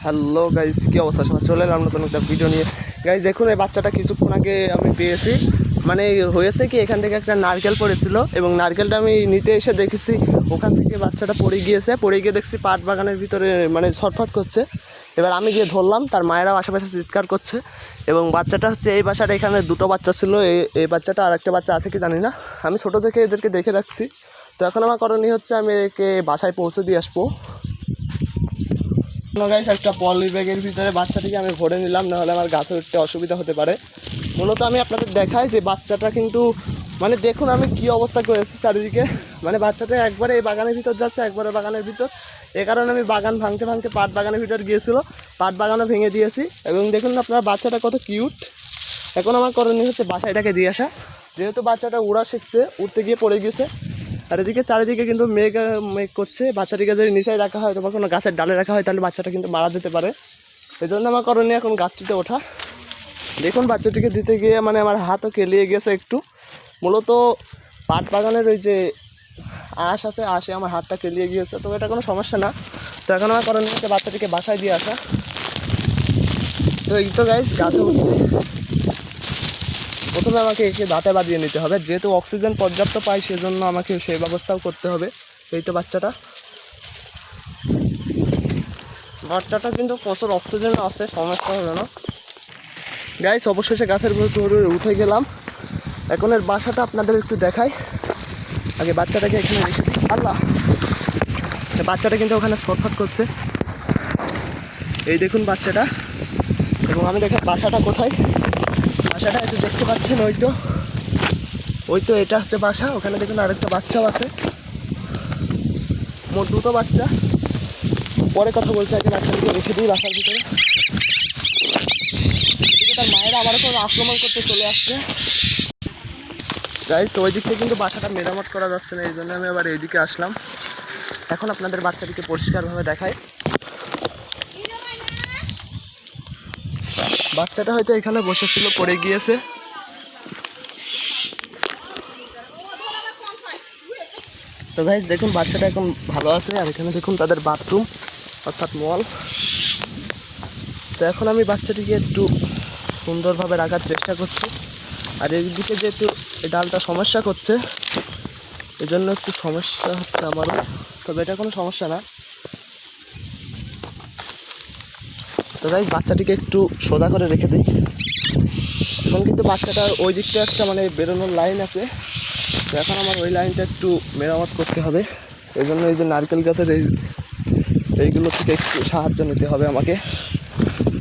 Hello guys, কি অবস্থা? সবাই চলে এলাম নতুন একটা ভিডিও নিয়ে। গাইস দেখুন, এই বাচ্চাটা কিছুক্ষণ আগে আমি পেয়েছি। মানে হয়েছে কি, এখান থেকে একটা নারকেল পড়েছিল এবং নারকেলটা আমি নিতে এসে দেখেছি ওখান থেকে বাচ্চাটা পড়ে গিয়েছে। পড়ে গিয়ে দেখছি পাট বাগানের ভিতরে মানে ছটফট করছে। এবার আমি গিয়ে ধরলাম, তার মায়েরাও আশেপাশে চিৎকার করছে। এবং বাচ্চাটা হচ্ছে এই বাসার এখানে দুটো বাচ্চা ছিল, এই বাচ্চাটা আর একটা বাচ্চা আছে কি জানি না। আমি ছোটো থেকে এদেরকে দেখে রাখছি। তো এখন আমার করণীয় হচ্ছে আমি একে বাসায় পৌঁছে দিয়ে আসবো। গাইস, একটা পলি ব্যাগের ভিতরে বাচ্চাটিকে আমি ভরে নিলাম, নাহলে আমার গাছে উঠতে অসুবিধা হতে পারে। মূলত আমি আপনাদের দেখাই যে বাচ্চাটা কিন্তু মানে দেখুন আমি কি অবস্থা করেছি চারিদিকে। মানে বাচ্চাটা একবারে এই বাগানের ভিতর যাচ্ছে, একবারে বাগানের ভিতর। এ কারণে আমি বাগান ভাঙতে ভাঙতে পাট বাগানের ভিতর গিয়েছিল, পাট বাগানও ভেঙে দিয়েছি। এবং দেখুন আপনার বাচ্চাটা কত কিউট। এখন আমার করণীয় হচ্ছে বাসায় তাকে দিয়ে আসা, যেহেতু বাচ্চাটা উড়া শিখছে, উঠতে গিয়ে পড়ে গিয়েছে। আর এদিকে চারিদিকে কিন্তু মেঘ মেঘ করছে। বাচ্চাটিকে যদি নিচে রাখা হয় অথবা কোনো গাছের ডালে রাখা হয় তাহলে বাচ্চাটা কিন্তু মারা যেতে পারে। এই জন্য আমার করণীয় এখন গাছটিতে ওঠা। দেখুন বাচ্চাটিকে দিতে গিয়ে মানে আমার হাতও কেলিয়ে গেছে একটু। মূলত পাট বাগানের ওই যে আঁশ আছে, আঁশে আমার হাতটা কেলিয়ে গিয়েছে, তো এটা কোনো সমস্যা না। তো এখন আমার করণীয় হচ্ছে বাচ্চাটিকে বাসায় দিয়ে আসা। তো এই তো গাইস, গাছে উঠছে। প্রথমে আমাকে একে দাঁতে বাঁধিয়ে নিতে হবে, যেহেতু অক্সিজেন পর্যাপ্ত পাই সেজন্য আমাকে সেই ব্যবস্থাও করতে হবে। এই তো বাচ্চাটা কিন্তু প্রচুর অক্সিজেন আছে, সমস্যা হবে না। গাইস অবশেষে গাছের ভিতরে উঠে গেলাম। এখন এর বাসাটা আপনাদের একটু দেখাই। আগে বাচ্চাটাকে এখানে রেখে দিই। আল্লাহ, বাচ্চাটা কিন্তু ওখানে ছটফট করছে। এই দেখুন বাচ্চাটা। এবং আমি দেখেন বাসাটা কোথায়। বাসাটা একটু দেখতে পাচ্ছেন, ওই তো এটা হচ্ছে বাসা। ওখানে দেখুন আরেকটা বাচ্চাও আছে, মোট দুটো বাচ্চা। পরে কথা বলছে, আগে বাচ্চাটিকে রেখে দিই বাসার ভিতরে। এদিকে তার মায়েরা আবার কোনো আক্রমণ করতে চলে আসছে। গাইস, তো ওই দিক থেকে কিন্তু বাসাটা মেরামত করা যাচ্ছে না, এই জন্য আমি আবার এইদিকে আসলাম। এখন আপনাদের বাচ্চাটিকে পরিষ্কারভাবে দেখাই। বাচ্চাটা হয়তো এখানে বসেছিল, পড়ে গিয়েছে। তো গাইস দেখুন বাচ্চাটা এখন ভালো আছে। আর এখানে দেখুন তাদের বাথরুম অর্থাৎ মল। তো এখন আমি বাচ্চাটিকে একটু সুন্দরভাবে রাখার চেষ্টা করছি। আর এইদিকে যেহেতু এই ডালটা সমস্যা করছে, এজন্য একটু সমস্যা হচ্ছে আমারও, তবে এটা কোনো সমস্যা না। তো গাইস বাচ্চাটিকে একটু সোজা করে রেখে দিই। এখন কিন্তু বাচ্চাটার ওই দিকটা একটা মানে বেরোনোর লাইন আছে, তো এখন আমার ওই লাইনটা একটু মেরামত করতে হবে। এই জন্য এই যে নারকেল গাছের এইগুলো থেকে একটু সাহায্য নিতে হবে আমাকে,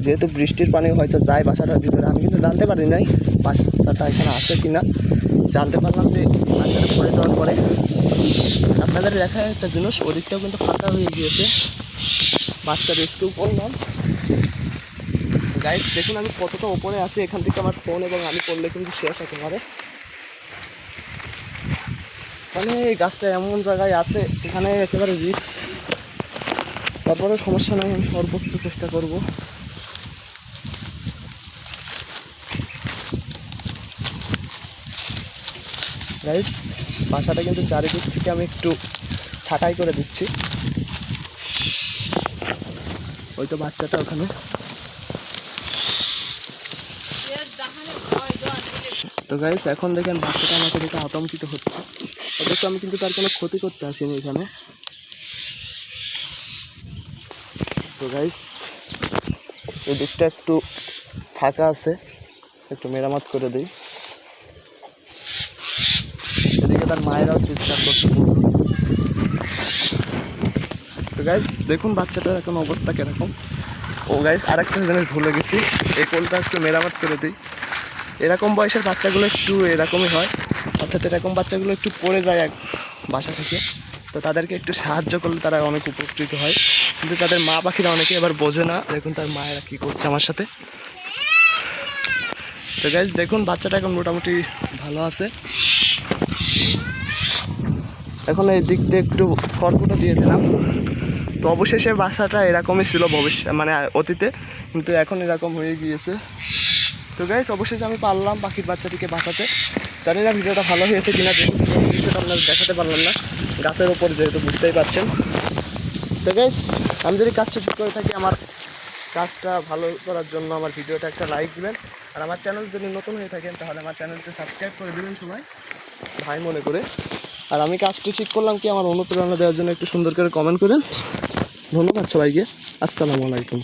যেহেতু বৃষ্টির পানি হয়তো যায় বাসাটার ভিতরে। আমি কিন্তু জানতে পারি নাই বাসাটা এখানে আছে কি না, জানতে পারলাম যে বাচ্চাটা পড়ে যাওয়ার পরে। আপনাদের দেখা একটা জিনিস, ওদিকটাও কিন্তু ফাঁকা হয়ে গিয়েছে। বাচ্চা রেস্কিউ করলাম। গাইস দেখুন আমি কতটা ওপরে আছি, এখান থেকে আমার ফোন এবং আমি পড়লে কিন্তু শেষ হতে পারে। মানে এই গাছটা এমন জায়গায় আছে, এখানে একেবারে রিস্ক। তারপরে সমস্যা নেই, আমি সর্বোচ্চ চেষ্টা করব। গাইস বাসাটা কিন্তু চারিদিক থেকে আমি একটু ছাঁটাই করে দিচ্ছি। ওই তো বাচ্চাটা ওখানে। তো গাইস এখন দেখেন বাচ্চাটা আমাকে দেখে আতঙ্কিত হচ্ছে, অথচ আমি কিন্তু তার কোনো ক্ষতি করতে আসিনি এখানে। তো গাইস এই দিকটা একটু ফাঁকা আছে, একটু মেরামত করে দিই। এদিকে তার মায়েরাও চিৎকার করছে। তো গাইস দেখুন বাচ্চাটার এখন অবস্থা কিরকম। ও গাইস আরেকটা জিনিস ভুলে গেছি, এই কোলটা একটু মেরামত করে দিই। এরকম বয়সের বাচ্চাগুলো একটু এরকমই হয়, অর্থাৎ এরকম বাচ্চাগুলো একটু পড়ে যায় এক বাসা থেকে। তো তাদেরকে একটু সাহায্য করলে তারা অনেক উপকৃত হয়, কিন্তু তাদের মা পাখিরা অনেকে এবার বোঝে না। দেখুন তার মায়েরা কী করছে আমার সাথে। তো গাইস দেখুন বাচ্চাটা এখন মোটামুটি ভালো আছে। এখন এই দিক দিয়ে একটু খড়কুটো দিয়ে দিলাম। তো অবশেষে বাসাটা এরকমই ছিল মানে অতীতে, কিন্তু এখন এরকম হয়ে গিয়েছে। তো গাইস অবশেষে আমি পারলাম পাখির বাচ্চাটিকে বাঁচাতে। জানি না ভিডিওটা ভালো হয়েছে কিনা, ভিডিওটা আপনাদের দেখাতে পারলাম না, গাছের ওপর যেহেতু বুঝতেই পারছেন। তো গাইস আমি যদি কাজটা ঠিক করে থাকি আমার কাজটা ভালো করার জন্য আমার ভিডিওটা একটা লাইক দিবেন। আর আমার চ্যানেল যদি নতুন হয়ে থাকেন তাহলে আমার চ্যানেলটা সাবস্ক্রাইব করে দেবেন সবাই ভাই মনে করে। আর আমি কাজটি ঠিক করলাম কি আমার অনুপ্রেরণা দেওয়ার জন্য একটু সুন্দর করে কমেন্ট করেন। ধন্যবাদ সবাইকে। আসসালামু আলাইকুম।